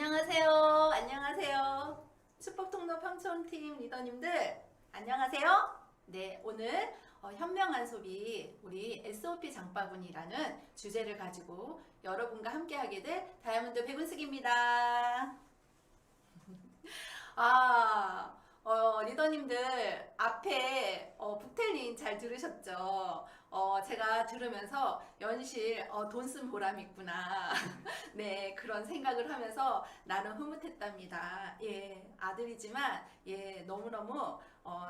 안녕하세요. 안녕하세요. 축복통로 평촌팀 리더님들 안녕하세요. 네, 오늘 현명한 소비 우리 SOP 장바구니라는 주제를 가지고 여러분과 함께하게 될 다이아몬드 백은숙입니다. 리더님들 앞에 북텔린 잘 들으셨죠? 제가 들으면서 연실 돈 쓴 보람이 있구나. 네, 그런 생각을 하면서 나름 흐뭇했답니다. 예, 아들이지만 예, 너무너무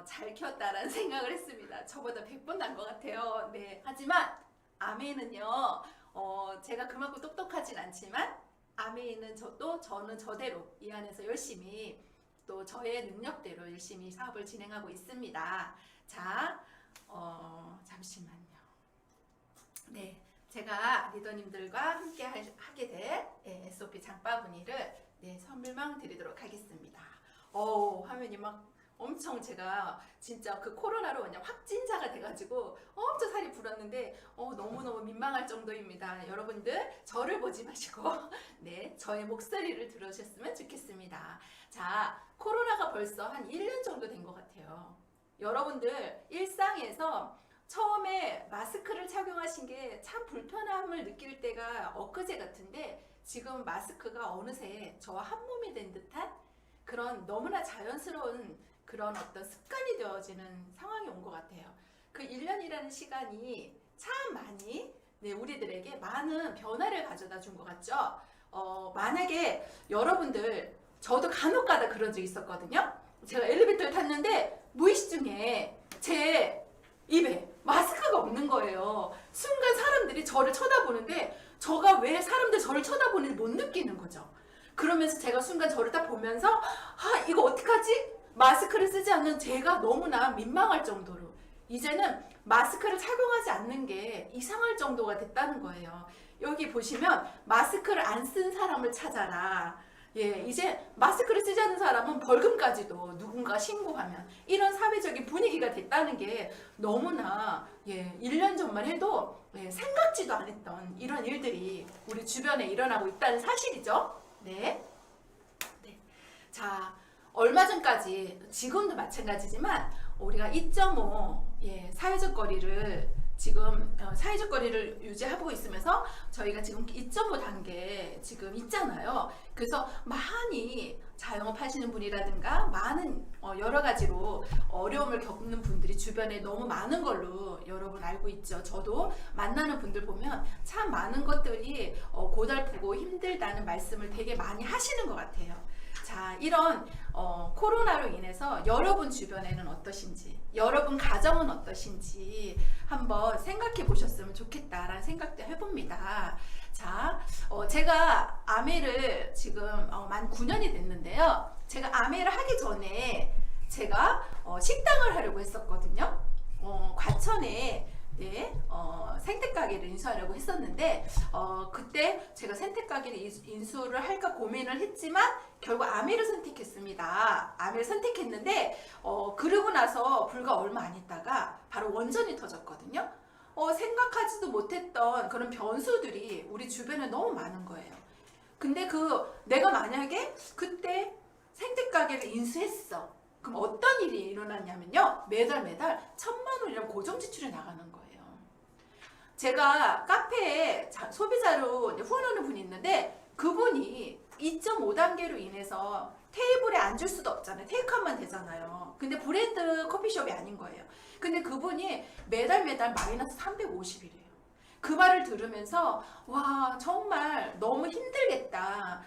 잘 키웠다라는 생각을 했습니다. 저보다 100번 난 것 같아요. 네, 하지만 아메이는요, 제가 그만큼 똑똑하진 않지만 아메이는 저는 저대로 이 안에서 열심히 또 저의 능력대로 열심히 사업을 진행하고 있습니다. 자, 잠시만요. 네, 제가 리더님들과 함께 하게 될 SOP 장바구니를 선물망 드리도록 하겠습니다. 화면이 막 엄청 제가 진짜 그 코로나로 그냥 확진자가 돼가지고 엄청 살이 불었는데 너무너무 민망할 정도입니다. 여러분들 저를 보지 마시고 네, 저의 목소리를 들으셨으면 좋겠습니다. 자, 코로나가 벌써 한 1년 정도 된 것 같아요. 여러분들 일상에서 처음에 마스크를 착용하신 게 참 불편함을 느낄 때가 엊그제 같은데 지금 마스크가 어느새 저와 한 몸이 된 듯한 그런 너무나 자연스러운 그런 어떤 습관이 되어지는 상황이 온 것 같아요. 그 1년이라는 시간이 참 많이 우리들에게 많은 변화를 가져다 준 것 같죠. 만약에 여러분들 저도 간혹가다 그런 적 있었거든요. 제가 엘리베이터를 탔는데 무의식 중에 제 입에 마스크가 없는 거예요. 순간 사람들이 저를 쳐다보는데 저가 왜 사람들 저를 쳐다보는지 못 느끼는 거죠. 그러면서 제가 순간 저를 딱 보면서 이거 어떡하지? 마스크를 쓰지 않는 제가 너무나 민망할 정도로 이제는 마스크를 착용하지 않는 게 이상할 정도가 됐다는 거예요. 여기 보시면 마스크를 안 쓴 사람을 찾아라. 예, 이제 마스크를 쓰지 않는 사람은 벌금까지도 누군가 신고하면 이런 사회적인 분위기가 됐다는 게 너무나 1년 전만 해도 생각지도 않았던 이런 일들이 우리 주변에 일어나고 있다는 사실이죠. 네. 자, 얼마 전까지 지금도 마찬가지지만 우리가 2.5 사회적 거리를 지금 사회적 거리를 유지하고 있으면서 저희가 지금 2.5 단계 지금 있잖아요. 그래서 많이 자영업 하시는 분이라든가 많은 여러 가지로 어려움을 겪는 분들이 주변에 너무 많은 걸로 여러분 알고 있죠. 저도 만나는 분들 보면 참 많은 것들이 고달프고 힘들다는 말씀을 되게 많이 하시는 것 같아요. 자, 이런 코로나로 인해서 여러분 주변에는 어떠신지, 여러분 가정은 어떠신지 한번 생각해 보셨으면 좋겠다라는 생각도 해봅니다. 자, 제가 아메를 지금 만 9년이 됐는데요. 제가 아메를 하기 전에 제가 식당을 하려고 했었거든요. 과천에 생태가게를 인수하려고 했었는데 그때 제가 생태가게를 인수를 할까 고민을 했지만 결국 아메를 선택했습니다. 아메를 선택했는데 그러고 나서 불과 얼마 안 있다가 바로 원전이 터졌거든요. 생각하지도 못했던 그런 변수들이 우리 주변에 너무 많은 거예요. 근데 내가 만약에 그때 생태가게를 인수했어. 그럼 어떤 일이 일어났냐면요. 매달 1,000만 원이라는 고정 지출이 나가는 거예요. 제가 카페에 소비자로 후원하는 분이 있는데 그분이 2.5단계로 인해서 테이블에 앉을 수도 없잖아요. 테이크아웃만 되잖아요. 근데 브랜드 커피숍이 아닌 거예요. 근데 그분이 매달 마이너스 350이래요. 그 말을 들으면서 와, 정말 너무 힘들겠다.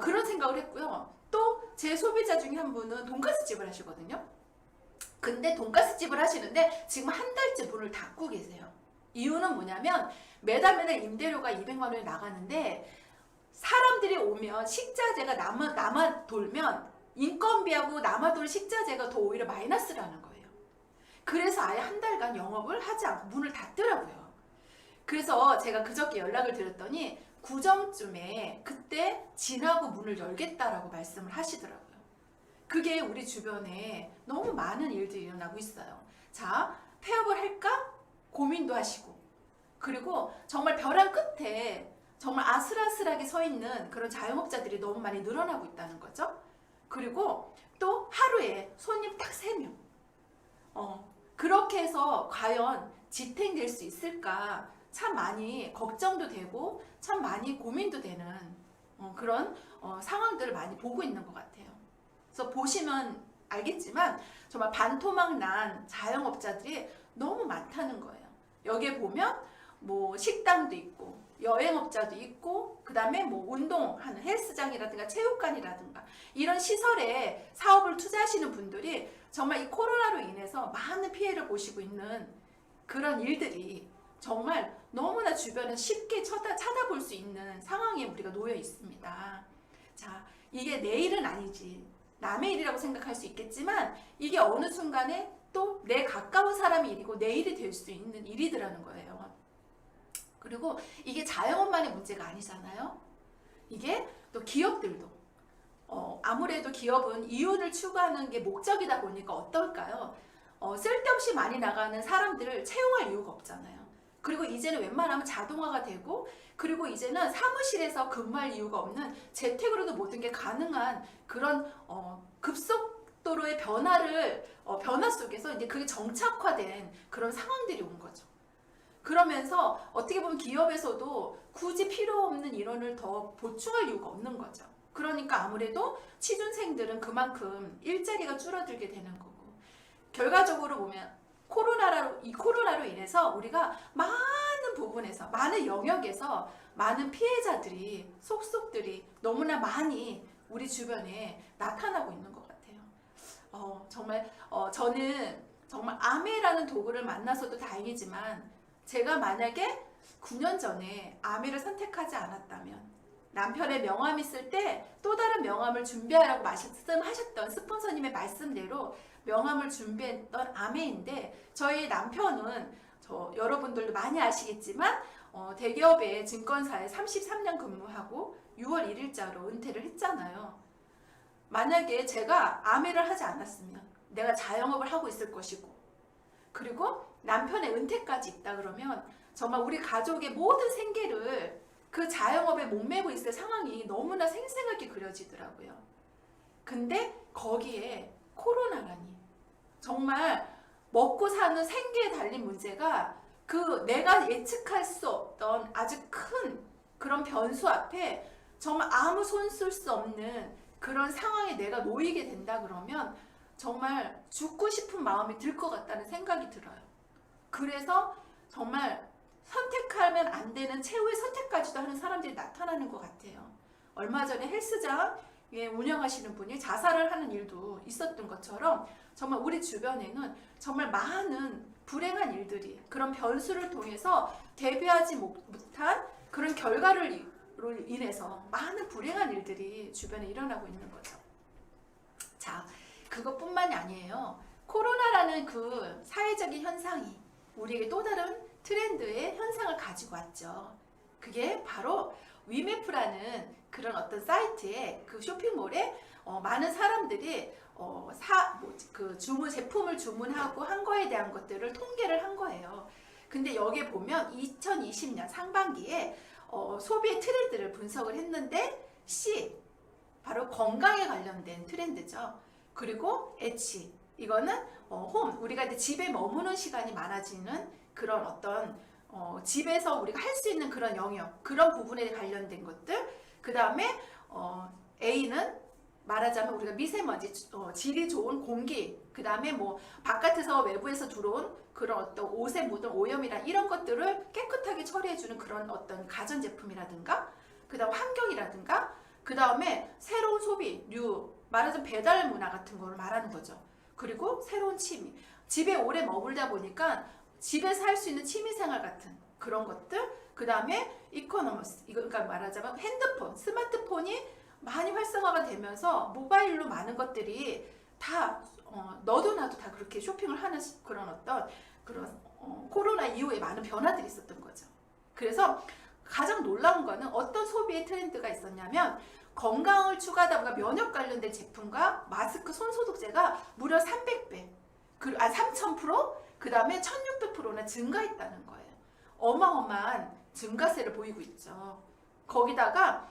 그런 생각을 했고요. 또 제 소비자 중에 한 분은 돈가스 집을 하시거든요. 근데 돈가스 집을 하시는데 지금 한 달째 문을 닫고 계세요. 이유는 뭐냐면 매달 임대료가 200만 원이 나가는데 사람들이 오면 식자재가 남아 돌면 인건비하고 남아 돌 식자재가 더 오히려 마이너스라는 거예요. 그래서 아예 한 달간 영업을 하지 않고 문을 닫더라고요. 그래서 제가 그저께 연락을 드렸더니 구정쯤에 그때 지나고 문을 열겠다라고 말씀을 하시더라고요. 그게 우리 주변에 너무 많은 일들이 일어나고 있어요. 자, 폐업을 할까? 고민도 하시고 그리고 정말 벼랑 끝에 정말 아슬아슬하게 서 있는 그런 자영업자들이 너무 많이 늘어나고 있다는 거죠. 그리고 또 하루에 손님 딱 3명. 그렇게 해서 과연 지탱될 수 있을까? 참 많이 걱정도 되고 참 많이 고민도 되는 그런 상황들을 많이 보고 있는 것 같아요. 그래서 보시면 알겠지만 정말 반토막 난 자영업자들이 너무 많다는 거예요. 여기에 보면 뭐 식당도 있고 여행업자도 있고 그 다음에 뭐 운동하는 헬스장이라든가 체육관이라든가 이런 시설에 사업을 투자하시는 분들이 정말 이 코로나로 인해서 많은 피해를 보시고 있는 그런 일들이 정말 너무나 주변에 쉽게 찾아볼 수 있는 상황에 우리가 놓여 있습니다. 자, 이게 내 일은 아니지. 남의 일이라고 생각할 수 있겠지만 이게 어느 순간에 또 내 가까운 사람의 일이고 내 일이 될 수 있는 일이더라는 거예요. 그리고 이게 자영업만의 문제가 아니잖아요. 이게 또 기업들도 아무래도 기업은 이윤을 추구하는 게 목적이다 보니까 어떨까요? 쓸데없이 많이 나가는 사람들을 채용할 이유가 없잖아요. 그리고 이제는 웬만하면 자동화가 되고 그리고 이제는 사무실에서 근무할 이유가 없는 재택으로도 모든 게 가능한 그런 급속도로의 변화 속에서 이제 그게 정착화된 그런 상황들이 온 거죠. 그러면서 어떻게 보면 기업에서도 굳이 필요 없는 인원을 더 보충할 이유가 없는 거죠. 그러니까 아무래도 취준생들은 그만큼 일자리가 줄어들게 되는 거고 결과적으로 보면 이 코로나로 인해서 우리가 많은 부분에서 많은 영역에서 많은 피해자들이 속속들이 너무나 많이 우리 주변에 나타나고 있는 것 같아요. 정말 저는 정말 아메라는 도구를 만나서도 다행이지만 제가 만약에 9년 전에 아메를 선택하지 않았다면 남편의 명함 있을 때 또 다른 명함을 준비하라고 말씀하셨던 스폰서님의 말씀대로 명함을 준비했던 아메인데 저희 남편은 여러분들도 많이 아시겠지만 대기업의 증권사에 33년 근무하고 6월 1일자로 은퇴를 했잖아요. 만약에 제가 아메를 하지 않았으면 내가 자영업을 하고 있을 것이고 그리고 남편의 은퇴까지 있다 그러면 정말 우리 가족의 모든 생계를 그 자영업에 목매고 있을 상황이 너무나 생생하게 그려지더라고요. 근데 거기에 코로나라니 정말 먹고 사는 생계에 달린 문제가 그 내가 예측할 수 없던 아주 큰 그런 변수 앞에 정말 아무 손 쓸 수 없는 그런 상황에 내가 놓이게 된다 그러면 정말 죽고 싶은 마음이 들 것 같다는 생각이 들어요. 그래서 정말 선택하면 안 되는 최후의 선택까지도 하는 사람들이 나타나는 것 같아요. 얼마 전에 헬스장 운영하시는 분이 자살을 하는 일도 있었던 것처럼 정말 우리 주변에는 정말 많은 불행한 일들이 그런 변수를 통해서 대비하지 못한 그런 결과로 인해서 많은 불행한 일들이 주변에 일어나고 있는 거죠. 자, 그것뿐만이 아니에요. 코로나라는 그 사회적인 현상이 우리에게 또 다른 트렌드의 현상을 가지고 왔죠. 그게 바로 위메프라는 그런 어떤 사이트에 그 쇼핑몰에 많은 사람들이 제품을 주문하고 한 거에 대한 것들을 통계를 한 거예요. 근데 여기에 보면 2020년 상반기에 소비의 트렌드를 분석을 했는데 C 바로 건강에 관련된 트렌드죠. 그리고 H 이거는 홈 우리가 이제 집에 머무는 시간이 많아지는 그런 어떤 집에서 우리가 할 수 있는 그런 영역 그런 부분에 관련된 것들 그 다음에 A는 말하자면 우리가 미세먼지 질이 좋은 공기 그 다음에 뭐 바깥에서 외부에서 들어온 그런 어떤 옷에 묻은 오염이나 이런 것들을 깨끗하게 처리해주는 그런 어떤 가전제품이라든가 그 다음 환경이라든가 그 다음에 새로운 소비류 말하자면 배달 문화 같은 거를 말하는 거죠. 그리고 새로운 취미 집에 오래 머물다 보니까 집에서 할 수 있는 취미생활 같은 그런 것들 그 다음에 이코노머스 이거 그러니까 말하자면 핸드폰 스마트폰이 많이 활성화가 되면서 모바일로 많은 것들이 다 너도 나도 다 그렇게 쇼핑을 하는 그런 어떤 그런 코로나 이후에 많은 변화들이 있었던 거죠. 그래서 가장 놀라운 거는 어떤 소비의 트렌드가 있었냐면 건강을 추구하다 보니까 면역 관련된 제품과 마스크, 손소독제가 무려 300배, 3000%, 그 다음에 1600%나 증가했다는 거예요. 어마어마한 증가세를 보이고 있죠. 거기다가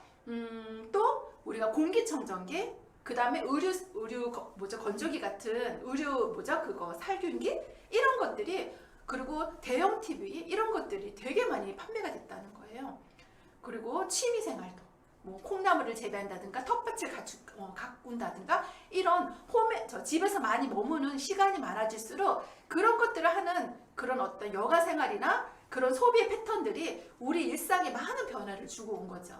또 우리가 공기청정기, 그 다음에 건조기 같은 그거 살균기 이런 것들이, 그리고 대형 TV 이런 것들이 되게 많이 판매가 됐다는 거예요. 그리고 취미생활도 뭐 콩나물을 재배한다든가 텃밭을 가꾼다든가 이런 집에서 많이 머무는 시간이 많아질수록 그런 것들을 하는 그런 어떤 여가 생활이나 그런 소비의 패턴들이 우리 일상에 많은 변화를 주고 온 거죠.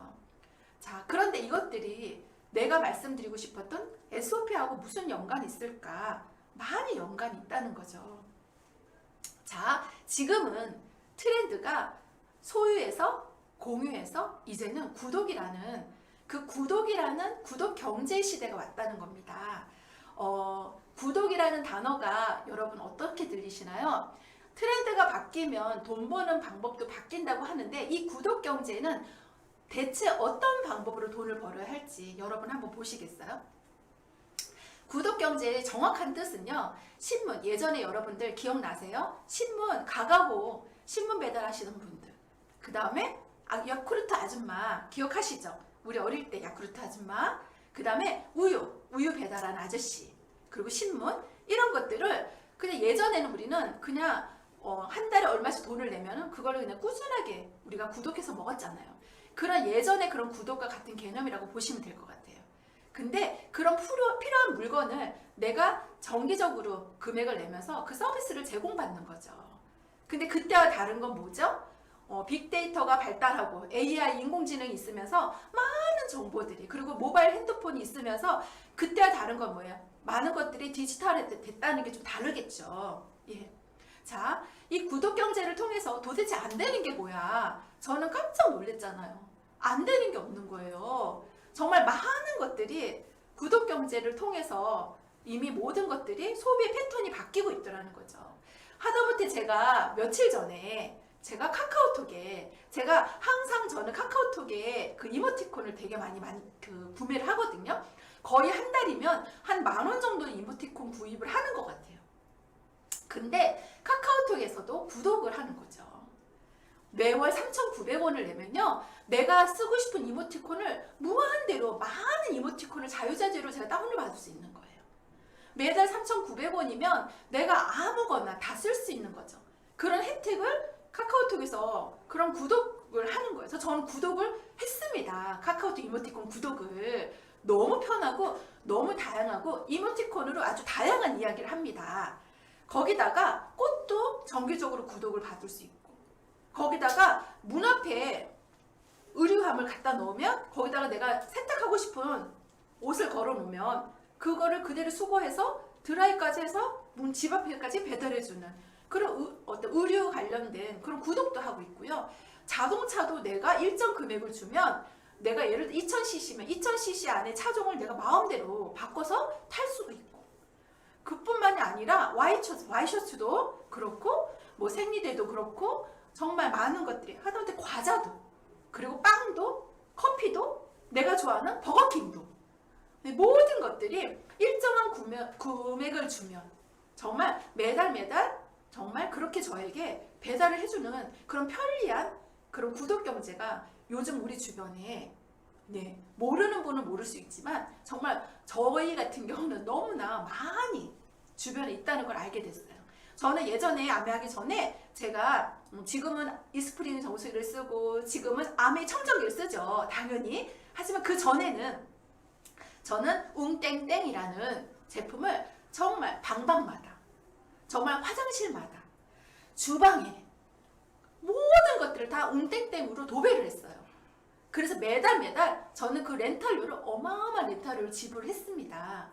자, 그런데 이것들이 내가 말씀드리고 싶었던 SOP하고 무슨 연관이 있을까? 많이 연관이 있다는 거죠. 자, 지금은 트렌드가 소유에서 공유에서 이제는 구독이라는 구독 경제 시대가 왔다는 겁니다. 구독이라는 단어가 여러분 어떻게 들리시나요? 트렌드가 바뀌면 돈 버는 방법도 바뀐다고 하는데 이 구독 경제는 대체 어떤 방법으로 돈을 벌어야 할지 여러분 한번 보시겠어요? 구독 경제의 정확한 뜻은요, 신문, 예전에 여러분들 기억나세요? 신문 가가고 신문 배달하시는 분들, 그 다음에 야쿠르트 아줌마 기억하시죠? 우리 어릴 때 야쿠르트 아줌마, 그 다음에 우유 배달하는 아저씨, 그리고 신문, 이런 것들을 그냥 예전에는 우리는 그냥 한 달에 얼마씩 돈을 내면은 그걸로 그냥 꾸준하게 우리가 구독해서 먹었잖아요. 그런 예전의 그런 구독과 같은 개념이라고 보시면 될 것 같아요. 근데 그런 필요한 물건을 내가 정기적으로 금액을 내면서 그 서비스를 제공받는 거죠. 근데 그때와 다른 건 뭐죠? 빅데이터가 발달하고 AI 인공지능이 있으면서 많은 정보들이, 그리고 모바일 핸드폰이 있으면서 그때와 다른 건 뭐예요? 많은 것들이 디지털화 됐다는 게 좀 다르겠죠. 예. 자, 이 구독 경제를 통해서 도대체 안 되는 게 뭐야? 저는 깜짝 놀랐잖아요. 안 되는 게 없는 거예요. 정말 많은 것들이 구독 경제를 통해서 이미 모든 것들이 소비의 패턴이 바뀌고 있더라는 거죠. 하다못해 제가 며칠 전에 제가 카카오톡에, 저는 카카오톡에 그 이모티콘을 되게 많이 구매를 하거든요. 거의 한 달이면 한 10,000원 정도의 이모티콘 구입을 하는 것 같아요. 근데 카카오톡에서도 구독을 하는 거죠. 매월 3,900원을 내면요, 내가 쓰고 싶은 이모티콘을 무한대로 많은 이모티콘을 자유자재로 제가 다운을 받을 수 있는 거예요. 매달 3,900원이면 내가 아무거나 다 쓸 수 있는 거죠. 그런 혜택을 카카오톡에서 그런 구독을 하는 거예요. 그래서 저는 구독을 했습니다. 카카오톡 이모티콘 구독을. 너무 편하고 너무 다양하고 이모티콘으로 아주 다양한 이야기를 합니다. 거기다가 꽃도 정기적으로 구독을 받을 수 있고, 거기다가 문 앞에 의류함을 갖다 놓으면 거기다가 내가 세탁하고 싶은 옷을 걸어 놓으면 그거를 그대로 수거해서 드라이까지 해서 집 앞에까지 배달해주는 그런 어떤 의류 관련된 그런 구독도 하고 있고요. 자동차도 내가 일정 금액을 주면 내가 예를 들어 2000cc면 2000cc 안에 차종을 내가 마음대로 바꿔서 탈 수가 있고, 그뿐만이 아니라 와이셔츠도 그렇고 뭐 생리대도 그렇고 정말 많은 것들이, 하다못해 과자도, 그리고 빵도, 커피도, 내가 좋아하는 버거킹도, 모든 것들이 일정한 금액을 주면 정말 매달 정말 그렇게 저에게 배달을 해주는 그런 편리한 그런 구독 경제가 요즘 우리 주변에, 모르는 분은 모를 수 있지만 정말 저희 같은 경우는 너무나 많이 주변에 있다는 걸 알게 됐어요. 저는 예전에 아메하기 전에 제가 지금은 이스프린 정수기를 쓰고 지금은 아메 청정기를 쓰죠. 당연히. 하지만 그 전에는 저는 웅땡땡이라는 제품을 정말 방방마다, 정말 화장실마다, 주방에 모든 것들을 다 웅땡땡으로 도배를 했어요. 그래서 매달 저는 그 렌탈료를, 어마어마한 렌탈료를 지불했습니다.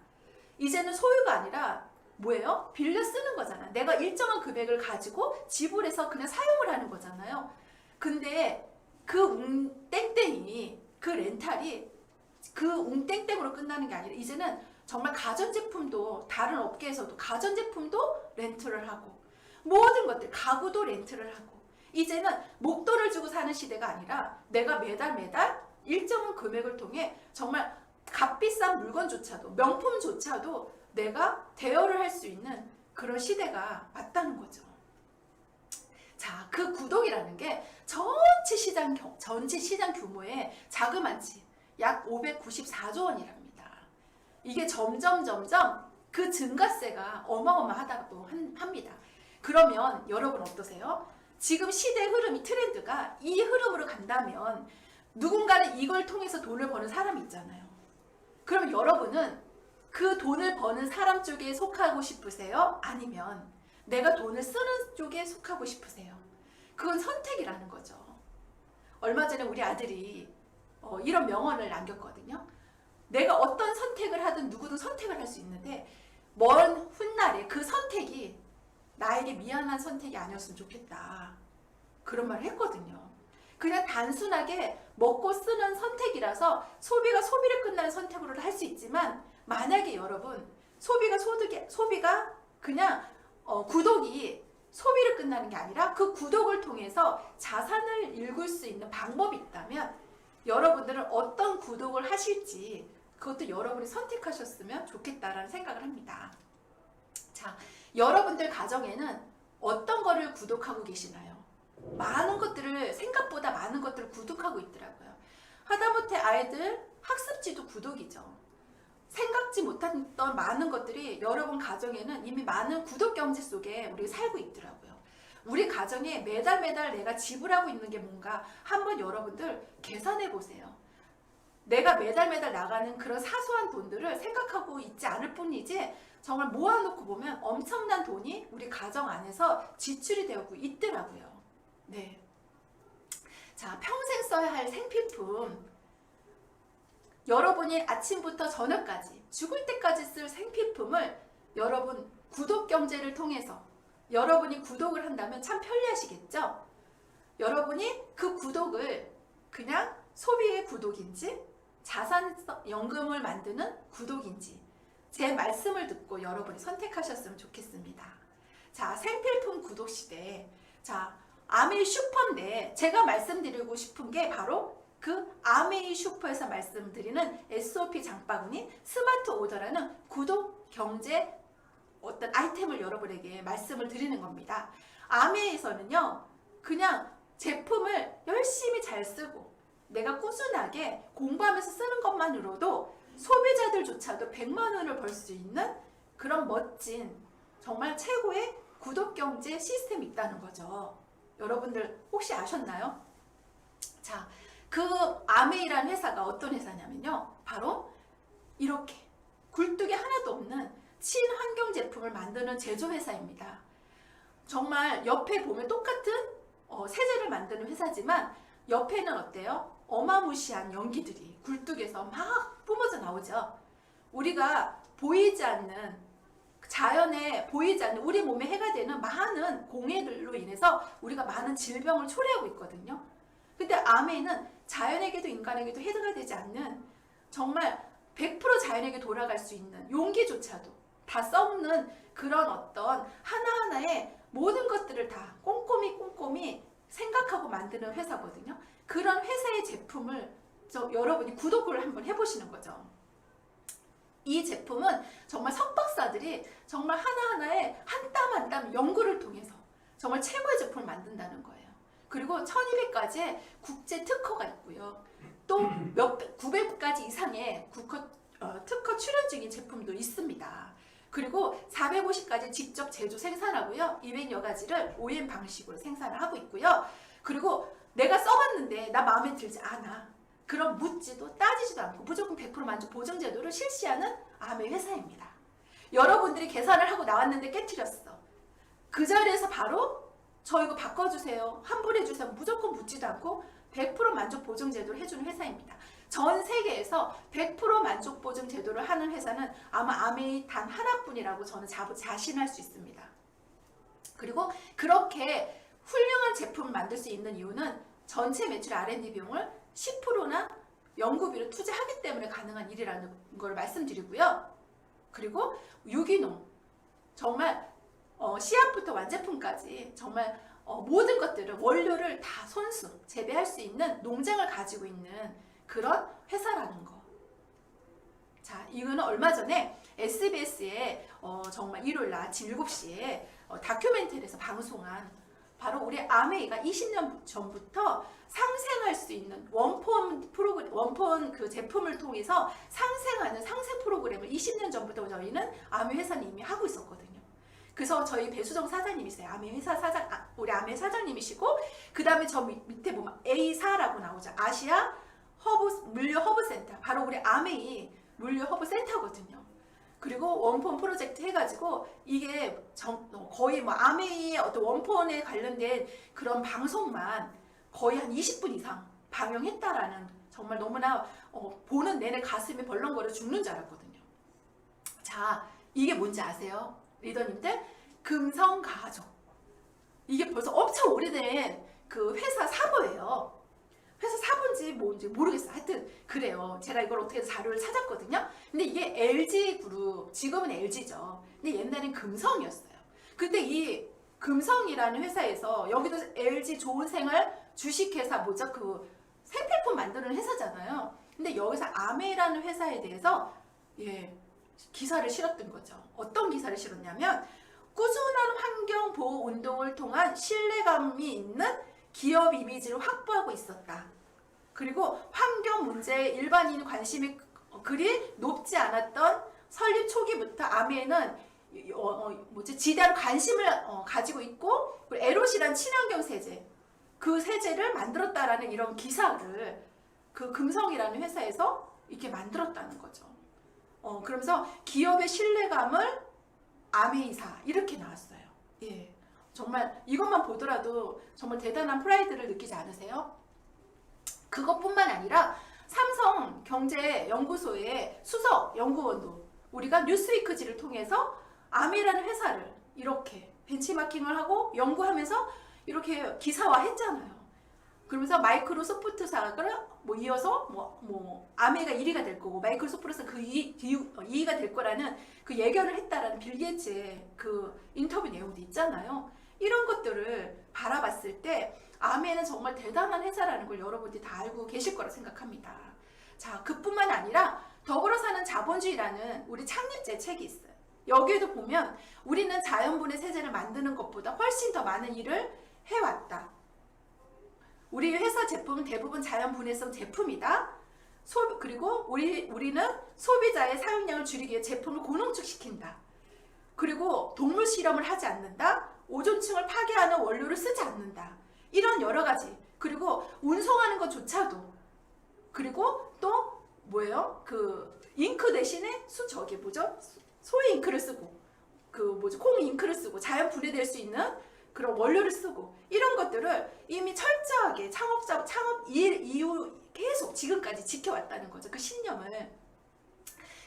이제는 소유가 아니라 뭐예요? 빌려 쓰는 거잖아. 내가 일정한 금액을 가지고 지불해서 그냥 사용을 하는 거잖아요. 근데 그 웅땡땡이, 그 렌탈이 그 웅땡땡으로 끝나는 게 아니라 이제는 정말 가전제품도, 다른 업계에서도 가전제품도 렌트를 하고, 모든 것들, 가구도 렌트를 하고, 이제는 목돈을 주고 사는 시대가 아니라 내가 매달 일정한 금액을 통해 정말 값비싼 물건조차도, 명품조차도 내가 대여를 할 수 있는 그런 시대가 왔다는 거죠. 자, 그 구독이라는 게 전체 시장 규모의 자그마치 약 594조 원이랍니다. 이게 점점 그 증가세가 어마어마하다고 합니다. 그러면 여러분 어떠세요? 지금 시대 흐름이 트렌드가 이 흐름으로 간다면 누군가는 이걸 통해서 돈을 버는 사람이 있잖아요. 그럼 여러분은 그 돈을 버는 사람 쪽에 속하고 싶으세요? 아니면 내가 돈을 쓰는 쪽에 속하고 싶으세요? 그건 선택이라는 거죠. 얼마 전에 우리 아들이 이런 명언을 남겼거든요. 내가 어떤 선택을 하든 누구든 선택을 할 수 있는데 먼 훗날에 그 선택이 나에게 미안한 선택이 아니었으면 좋겠다. 그런 말을 했거든요. 그냥 단순하게 먹고 쓰는 선택이라서 소비를 끝나는 선택으로 할 수 있지만 만약에 여러분 소비가 그냥 구독이 소비를 끝나는 게 아니라 그 구독을 통해서 자산을 일굴 수 있는 방법이 있다면 여러분들은 어떤 구독을 하실지 그것도 여러분이 선택하셨으면 좋겠다라는 생각을 합니다. 자, 여러분들 가정에는 어떤 거를 구독하고 계시나요? 생각보다 많은 것들을 구독하고 있더라고요. 하다못해 아이들 학습지도 구독이죠. 생각지 못했던 많은 것들이 여러분 가정에는 이미 많은 구독 경제 속에 우리 살고 있더라고요. 우리 가정에 매달 내가 지불하고 있는 게 뭔가 한번 여러분들 계산해 보세요. 내가 매달 나가는 그런 사소한 돈들을 생각하고 있지 않을 뿐이지 정말 모아놓고 보면 엄청난 돈이 우리 가정 안에서 지출이 되고 있더라고요. 네. 자, 평생 써야 할 생필품. 여러분이 아침부터 저녁까지 죽을 때까지 쓸 생필품을 여러분 구독 경제를 통해서 여러분이 구독을 한다면 참 편리하시겠죠? 여러분이 그 구독을 그냥 소비의 구독인지 자산연금을 만드는 구독인지 제 말씀을 듣고 여러분이 선택하셨으면 좋겠습니다. 자, 생필품 구독 시대. 자, 아메이 슈퍼인데 제가 말씀드리고 싶은 게 바로 그 아메이 슈퍼에서 말씀드리는 SOP 장바구니 스마트 오더라는 구독 경제 어떤 아이템을 여러분에게 말씀을 드리는 겁니다. 아메이에서는요, 그냥 제품을 열심히 잘 쓰고 내가 꾸준하게 공부하면서 쓰는 것만으로도 소비자들조차도 100만 원을 벌 수 있는 그런 멋진 정말 최고의 구독 경제 시스템이 있다는 거죠. 여러분들 혹시 아셨나요? 자, 그 아메이라는 회사가 어떤 회사냐면요, 바로 이렇게 굴뚝이 하나도 없는 친환경 제품을 만드는 제조회사입니다. 정말 옆에 보면 똑같은 세제를 만드는 회사지만 옆에는 어때요? 어마무시한 연기들이 굴뚝에서 막 뿜어져 나오죠. 우리가 보이지 않는 자연에 보이지 않는 우리 몸에 해가 되는 많은 공해들로 인해서 우리가 많은 질병을 초래하고 있거든요. 근데 아메이는 자연에게도 인간에게도 해가 되지 않는 정말 100% 자연에게 돌아갈 수 있는 용기조차도 다 썩는 그런 어떤 하나하나의 모든 것들을 다 꼼꼼히 생각하고 만드는 회사거든요. 그런 회사의 제품을 여러분이 구독을 한번 해보시는 거죠. 이 제품은 정말 석박사들이 정말 하나하나의 한 땀 한 땀 연구를 통해서 정말 최고의 제품을 만든다는 거예요. 그리고 1200가지의 국제 특허가 있고요. 또 900가지 이상의 특허 출연 중인 제품도 있습니다. 그리고 450가지 직접 제조 생산하고요. 200여 가지를 OEM 방식으로 생산을 하고 있고요. 그리고 내가 써봤는데 나 마음에 들지 않아. 그럼 묻지도 따지지도 않고 무조건 100% 만족 보증 제도를 실시하는 아메이 회사입니다. 여러분들이 계산을 하고 나왔는데 깨트렸어. 그 자리에서 바로 저 이거 바꿔주세요. 환불해주세요. 무조건 묻지도 않고 100% 만족 보증 제도를 해주는 회사입니다. 전 세계에서 100% 만족 보증 제도를 하는 회사는 아마 아메이 단 하나뿐이라고 저는 자신할 수 있습니다. 그리고 그렇게 훌륭한 제품을 만들 수 있는 이유는 전체 매출 R&D 비용을 10%나 연구비를 투자하기 때문에 가능한 일이라는 걸 말씀드리고요. 그리고 유기농, 정말 씨앗부터 완제품까지 정말 모든 것들을 원료를 다 손수 재배할 수 있는 농장을 가지고 있는 그런 회사라는 거. 자, 이거는 얼마 전에 SBS에 정말 일요일 아침 7시에 다큐멘터리에서 방송한 바로 우리 아메이가 20년 전부터 상생할 수 있는 원폰 프로그램, 원폰 그 제품을 통해서 상생하는 상생 프로그램을 20년 전부터 저희는 아메 회사는 이미 하고 있었거든요. 그래서 저희 배수정 사장님이세요. 아메 회사 사장, 우리 아메 사장님이시고, 그 다음에 저 밑에 보면 A사라고 나오죠. 아시아 물류 허브센터. 바로 우리 아메이 물류 허브센터거든요. 그리고 원폰 프로젝트 해가지고 이게 거의 뭐 아메이의 어떤 원폰에 관련된 그런 방송만 거의 한 20분 이상 방영했다라는, 정말 너무나 보는 내내 가슴이 벌렁거려 죽는 줄 알았거든요. 자, 이게 뭔지 아세요? 리더님들? 금성가족. 이게 벌써 엄청 오래된 그 회사 사보예요. 회사 사본지 뭔지 모르겠어요. 하여튼 그래요. 제가 이걸 어떻게 자료를 찾았거든요. 근데 이게 LG그룹, 지금은 LG죠. 근데 옛날엔 금성이었어요. 근데 이 금성이라는 회사에서, 여기도 LG 좋은생활 주식회사 뭐죠? 그 생필품 만드는 회사잖아요. 근데 여기서 아메라는 회사에 대해서 기사를 실었던 거죠. 어떤 기사를 실었냐면, 꾸준한 환경보호 운동을 통한 신뢰감이 있는 기업 이미지를 확보하고 있었다. 그리고 환경 문제에 일반인 관심이 그리 높지 않았던 설립 초기부터 아메는 지대한 관심을 가지고 있고, 그리고 에롯이란 친환경 세제, 그 세제를 만들었다라는 이런 기사를 그 금성이라는 회사에서 이렇게 만들었다는 거죠. 그러면서 기업의 신뢰감을 아메이사 이렇게 나왔어요. 예. 정말 이것만 보더라도 정말 대단한 프라이드를 느끼지 않으세요? 그것뿐만 아니라 삼성경제연구소의 수석 연구원도 우리가 뉴스위크지를 통해서 아메라는 회사를 이렇게 벤치마킹을 하고 연구하면서 이렇게 기사화했잖아요. 그러면서 마이크로소프트사를 이어서 아메가 1위가 될 거고 마이크로소프트에서 그 2위가 될 거라는 그 예견을 했다라는 빌 게이츠의 그 인터뷰 내용도 있잖아요. 이런 것들을 바라봤을 때 아메는 정말 대단한 회사라는 걸 여러분들이 다 알고 계실 거라 생각합니다. 자, 그뿐만 아니라 더불어 사는 자본주의라는 우리 창립제 책이 있어요. 여기에도 보면 우리는 자연분해 세제를 만드는 것보다 훨씬 더 많은 일을 해왔다. 우리 회사 제품은 대부분 자연분해성 제품이다. 그리고 우리는 소비자의 사용량을 줄이기 위해 제품을 고농축시킨다. 그리고 동물 실험을 하지 않는다. 오존층을 파괴하는 원료를 쓰지 않는다. 이런 여러 가지. 그리고 운송하는 것조차도. 그리고 또 뭐예요? 그 잉크 대신에 소의 잉크를 쓰고, 콩 잉크를 쓰고, 자연 분해될 수 있는 그런 원료를 쓰고, 이런 것들을 이미 철저하게 창업 이후 계속 지금까지 지켜왔다는 거죠. 그 신념을.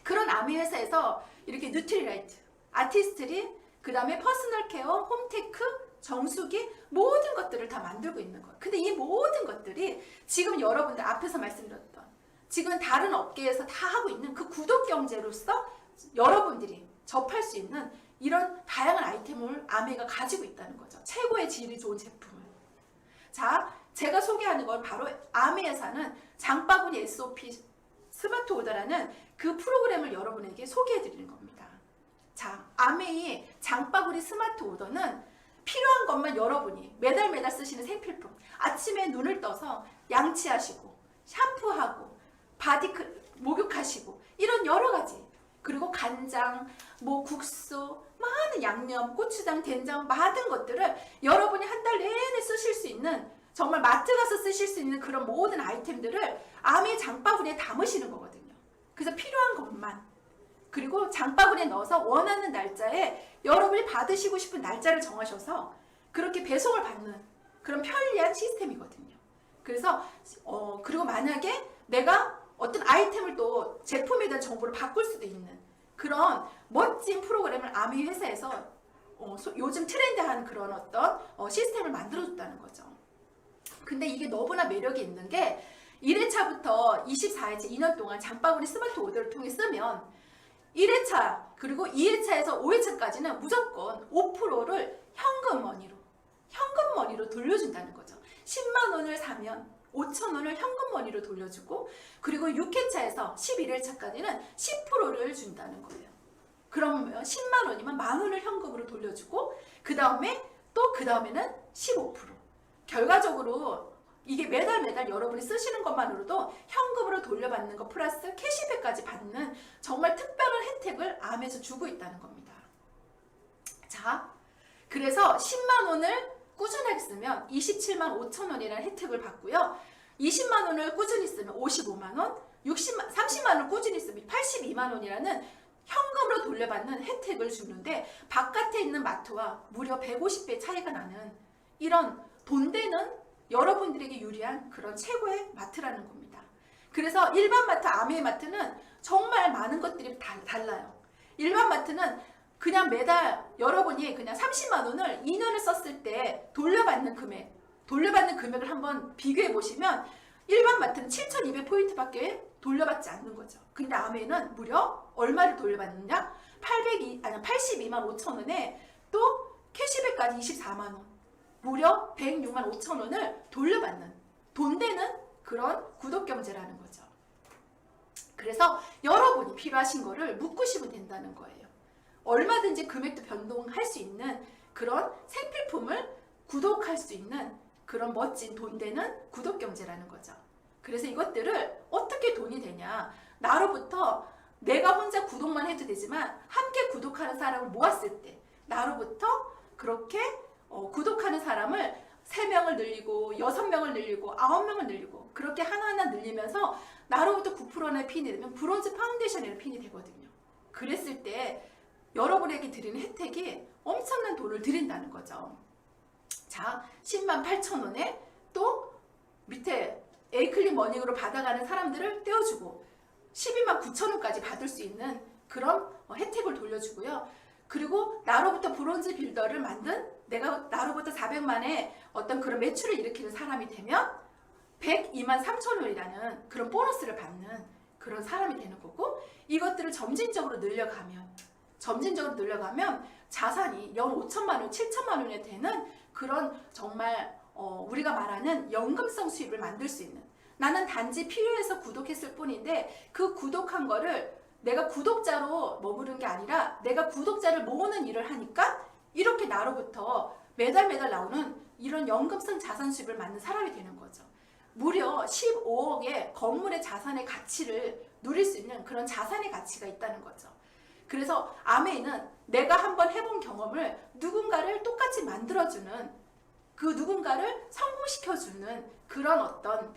그런 아미 회사에서 이렇게 뉴트리라이트, 아티스트리, 그 다음에 퍼스널 케어, 홈테크, 정수기, 모든 것들을 다 만들고 있는 거예요. 근데 이 모든 것들이 지금 여러분들 앞에서 말씀드렸던, 지금 다른 업계에서 다 하고 있는 그 구독 경제로서 여러분들이 접할 수 있는 이런 다양한 아이템을 아메가 가지고 있다는 거죠. 최고의 질이 좋은 제품을. 자, 제가 소개하는 건 바로 아메 회사는 장바구니 SOP 스마트 오더라는 그 프로그램을 여러분에게 소개해 드리는 겁니다. 자, 아메의 장바구니 스마트 오더는 필요한 것만 여러분이 매달 쓰시는 생필품, 아침에 눈을 떠서 양치하시고 샴푸하고 목욕하시고 이런 여러 가지, 그리고 간장, 국수, 많은 양념, 고추장, 된장, 많은 것들을 여러분이 한 달 내내 쓰실 수 있는, 정말 마트 가서 쓰실 수 있는 그런 모든 아이템들을 아메 장바구니에 담으시는 거거든요. 그래서 필요한 것만, 그리고 장바구니에 넣어서 원하는 날짜에 여러분이 받으시고 싶은 날짜를 정하셔서 그렇게 배송을 받는 그런 편리한 시스템이거든요. 그래서 그리고 만약에 내가 어떤 아이템을 또 제품에 대한 정보를 바꿀 수도 있는 그런 멋진 프로그램을 아메 회사에서 요즘 트렌드한 그런 어떤 시스템을 만들어줬다는 거죠. 근데 이게 너무나 매력이 있는 게 1회차부터 24회차 2년 동안 장바구니 스마트 오더를 통해 쓰면 1회차 그리고 2회차에서 5회차까지는 무조건 5%를 현금머니로 돌려준다는 거죠. 10만 원을 사면 5천 원을 현금머니로 돌려주고, 그리고 6회차에서 11회차까지는 10%를 준다는 거예요. 그러면 10만 원이면 만 원을 현금으로 돌려주고, 그 다음에 또 그 다음에는 15%. 결과적으로 이게 매달 여러분이 쓰시는 것만으로도 현금으로 돌려받는 것 플러스 캐시백까지 받는 정말 특별한 혜택을 암에서 주고 있다는 겁니다. 자, 그래서 10만 원을 꾸준하게 쓰면 27만 5천 원이라는 혜택을 받고요. 20만 원을 꾸준히 쓰면 55만 원, 30만 원을 꾸준히 쓰면 82만 원이라는 현금으로 돌려받는 혜택을 주는데 바깥에 있는 마트와 무려 150배 차이가 나는 이런 돈 되는 여러분들에게 유리한 그런 최고의 마트라는 겁니다. 그래서 일반 마트, 아메이 마트는 정말 많은 것들이 달라요. 일반 마트는 그냥 매달 여러분이 그냥 30만 원을 2년을 썼을 때 돌려받는 금액을 한번 비교해 보시면 일반 마트는 7,200포인트밖에 돌려받지 않는 거죠. 근데 아메이는 무려 얼마를 돌려받느냐? 82만 5천 원에 또 캐시백까지 24만 원, 무려 106만 5천 원을 돌려받는 돈 되는 그런 구독 경제라는 거죠. 그래서 여러분이 필요하신 거를 묶으시면 된다는 거예요. 얼마든지 금액도 변동할 수 있는 그런 생필품을 구독할 수 있는 그런 멋진 돈 되는 구독 경제라는 거죠. 그래서 이것들을 어떻게 돈이 되냐? 나로부터 내가 혼자 구독만 해도 되지만 함께 구독하는 사람을 모았을 때 나로부터 그렇게 구독하는 사람을 3명을 늘리고 6명을 늘리고 9명을 늘리고 그렇게 하나하나 늘리면서 나로부터 9%의 핀이 되면 브론즈 파운데이션이라는 핀이 되거든요. 그랬을 때 여러분에게 드리는 혜택이 엄청난 돈을 드린다는 거죠. 자, 10만 8천 원에 또 밑에 에이클릭 머닝으로 받아가는 사람들을 떼어주고 12만 9천 원까지 받을 수 있는 그런 혜택을 돌려주고요. 그리고 나로부터 브론즈 빌더를 만든 내가 나로부터 400만의 어떤 그런 매출을 일으키는 사람이 되면 102만 3천 원이라는 그런 보너스를 받는 그런 사람이 되는 거고 이것들을 점진적으로 늘려가면 자산이 연 5천만 원, 7천만 원이 되는 그런 정말 우리가 말하는 연금성 수입을 만들 수 있는 나는 단지 필요해서 구독했을 뿐인데 그 구독한 거를 내가 구독자로 머무른 게 아니라 내가 구독자를 모으는 일을 하니까 이렇게 나로부터 매달 나오는 이런 연금성 자산 수입을 만든 사람이 되는 거죠. 무려 15억의 건물의 자산의 가치를 누릴 수 있는 그런 자산의 가치가 있다는 거죠. 그래서 아메이는 내가 한번 해본 경험을 누군가를 똑같이 만들어주는 그 누군가를 성공시켜주는 그런 어떤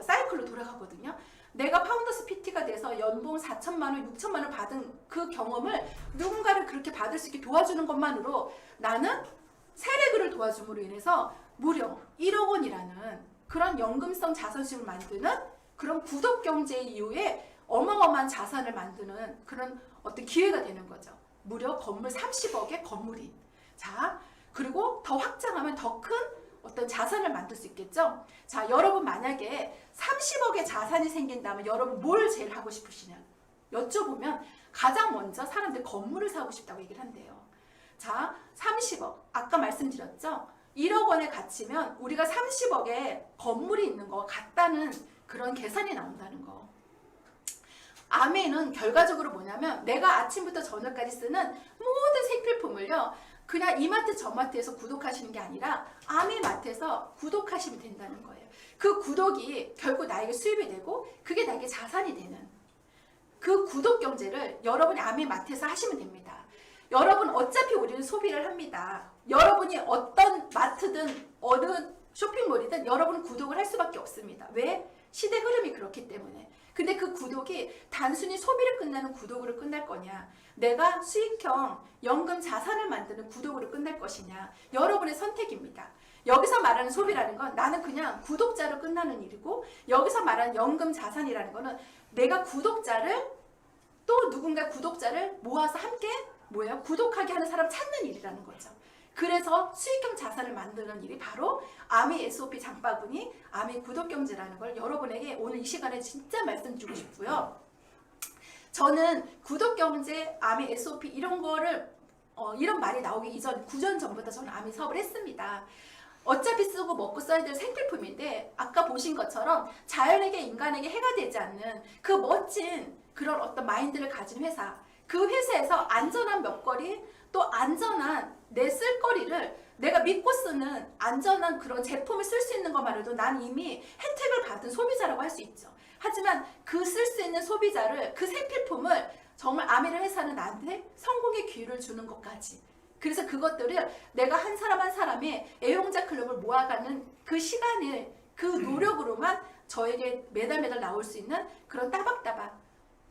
사이클로 돌아가거든요. 내가 파운더스 PT가 돼서 연봉 4천만 원, 6천만 원 받은 그 경험을 누군가를 그렇게 받을 수 있게 도와주는 것만으로 나는 세례교를 도와줌으로 인해서 무려 1억 원이라는 그런 연금성 자산 수입을 만드는 그런 구독 경제 이후에 어마어마한 자산을 만드는 그런 어떤 기회가 되는 거죠. 무려 건물 30억의 건물이. 자, 그리고 더 확장하면 더 큰 어떤 자산을 만들 수 있겠죠. 자, 여러분 만약에 30억의 자산이 생긴다면 여러분 뭘 제일 하고 싶으시냐? 여쭤보면 가장 먼저 사람들 건물을 사고 싶다고 얘기를 한대요. 자, 30억. 아까 말씀드렸죠? 1억 원의 가치면 우리가 30억에 건물이 있는 거 같다는 그런 계산이 나온다는 거. 아메이는 결과적으로 뭐냐면 내가 아침부터 저녁까지 쓰는 모든 생필품을요. 그냥 이마트 저마트에서 구독하시는 게 아니라 아메이 마트에서 구독하시면 된다는 거예요. 그 구독이 결국 나에게 수입이 되고 그게 나에게 자산이 되는 그 구독 경제를 여러분이 아메이 마트에서 하시면 됩니다. 여러분 어차피 우리는 소비를 합니다. 여러분이 어떤 마트든 어느 쇼핑몰이든 여러분은 구독을 할 수밖에 없습니다. 왜? 시대 흐름이 그렇기 때문에. 근데 그 구독이 단순히 소비를 끝나는 구독으로 끝날 거냐, 내가 수익형 연금 자산을 만드는 구독으로 끝날 것이냐, 여러분의 선택입니다. 여기서 말하는 소비라는 건 나는 그냥 구독자로 끝나는 일이고, 여기서 말하는 연금 자산이라는 거는 내가 구독자를 또 누군가 구독자를 모아서 함께 구독하게 하는 사람 찾는 일이라는 거죠. 그래서 수익형 자산을 만드는 일이 바로 아메이 SOP 장바구니, 아메이 구독경제라는 걸 여러분에게 오늘 이 시간에 진짜 말씀드리고 싶고요. 저는 구독경제, 아메이 SOP 이런 거를 이런 말이 나오기 이전 9년 전부터 저는 아메이 사업을 했습니다. 어차피 쓰고 먹고 써야 될 생필품인데 아까 보신 것처럼 자연에게 인간에게 해가 되지 않는 그 멋진 그런 어떤 마인드를 가진 회사, 그 회사에서 안전한 먹거리 또 안전한 내 쓸거리를 내가 믿고 쓰는 안전한 그런 제품을 쓸 수 있는 것만으로도 난 이미 혜택을 받은 소비자라고 할 수 있죠. 하지만 그 쓸 수 있는 소비자를, 그 생필품을 정말 아미르 회사는 나한테 성공의 기회를 주는 것까지. 그래서 그것들을 내가 한 사람 한 사람의 애용자 클럽을 모아가는 그 시간을, 그 노력으로만 저에게 매달 나올 수 있는 그런 따박따박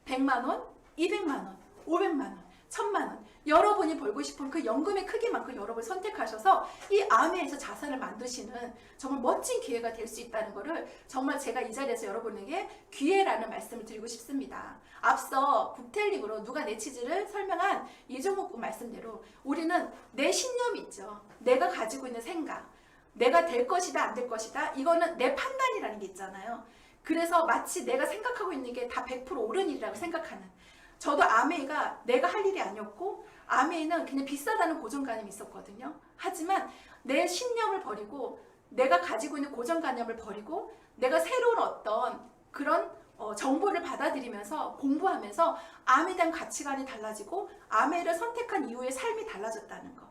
100만 원, 200만 원, 500만 원, 1000만 원, 여러분이 벌고 싶은 그 연금의 크기만큼 여러분 선택하셔서 이 아메에서 자산을 만드시는 정말 멋진 기회가 될 수 있다는 것을 정말 제가 이 자리에서 여러분에게 기회라는 말씀을 드리고 싶습니다. 앞서 국텔릭으로 누가 내 치즈를 설명한 이종욱 군 말씀대로 우리는 내 신념이 있죠. 내가 가지고 있는 생각, 내가 될 것이다 안 될 것이다, 이거는 내 판단이라는 게 있잖아요. 그래서 마치 내가 생각하고 있는 게 다 100% 옳은 일이라고 생각하는, 저도 아메이가 내가 할 일이 아니었고 아메이는 그냥 비싸다는 고정관념이 있었거든요. 하지만 내 신념을 버리고 내가 가지고 있는 고정관념을 버리고 내가 새로운 어떤 그런 정보를 받아들이면서 공부하면서 아메이에 대한 가치관이 달라지고 아메이를 선택한 이후의 삶이 달라졌다는 거.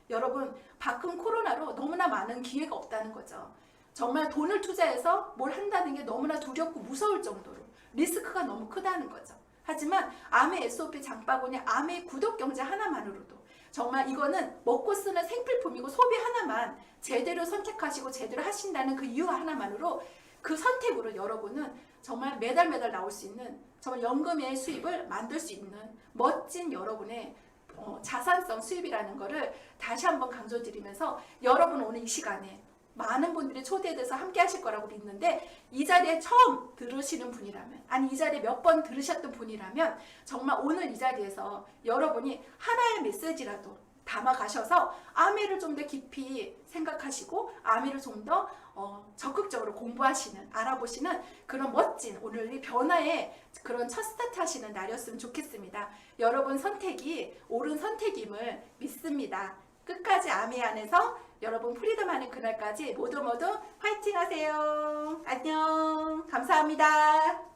여러분, 밖은 코로나로 너무나 많은 기회가 없다는 거죠. 정말 돈을 투자해서 뭘 한다는 게 너무나 두렵고 무서울 정도로 리스크가 너무 크다는 거죠. 하지만 아메 SOP 장바구니, 아메 구독 경제 하나만으로도 정말 이거는 먹고 쓰는 생필품이고 소비 하나만 제대로 선택하시고 제대로 하신다는 그 이유 하나만으로, 그 선택으로 여러분은 정말 매달 나올 수 있는 정말 연금의 수입을 만들 수 있는 멋진 여러분의 자산성 수입이라는 거를 다시 한번 강조드리면서, 여러분 오늘 이 시간에 많은 분들이 초대돼서 함께 하실 거라고 믿는데, 이 자리에 처음 들으시는 분이라면, 아니 이 자리에 몇 번 들으셨던 분이라면 정말 오늘 이 자리에서 여러분이 하나의 메시지라도 담아가셔서 아메를 좀 더 깊이 생각하시고 아메를 좀 더 적극적으로 공부하시는, 알아보시는 그런 멋진 오늘의 변화의 그런 첫 스타트 하시는 날이었으면 좋겠습니다. 여러분 선택이 옳은 선택임을 믿습니다. 끝까지 아메 안에서 여러분 프리덤하는 그날까지 모두 화이팅 하세요. 안녕. 감사합니다.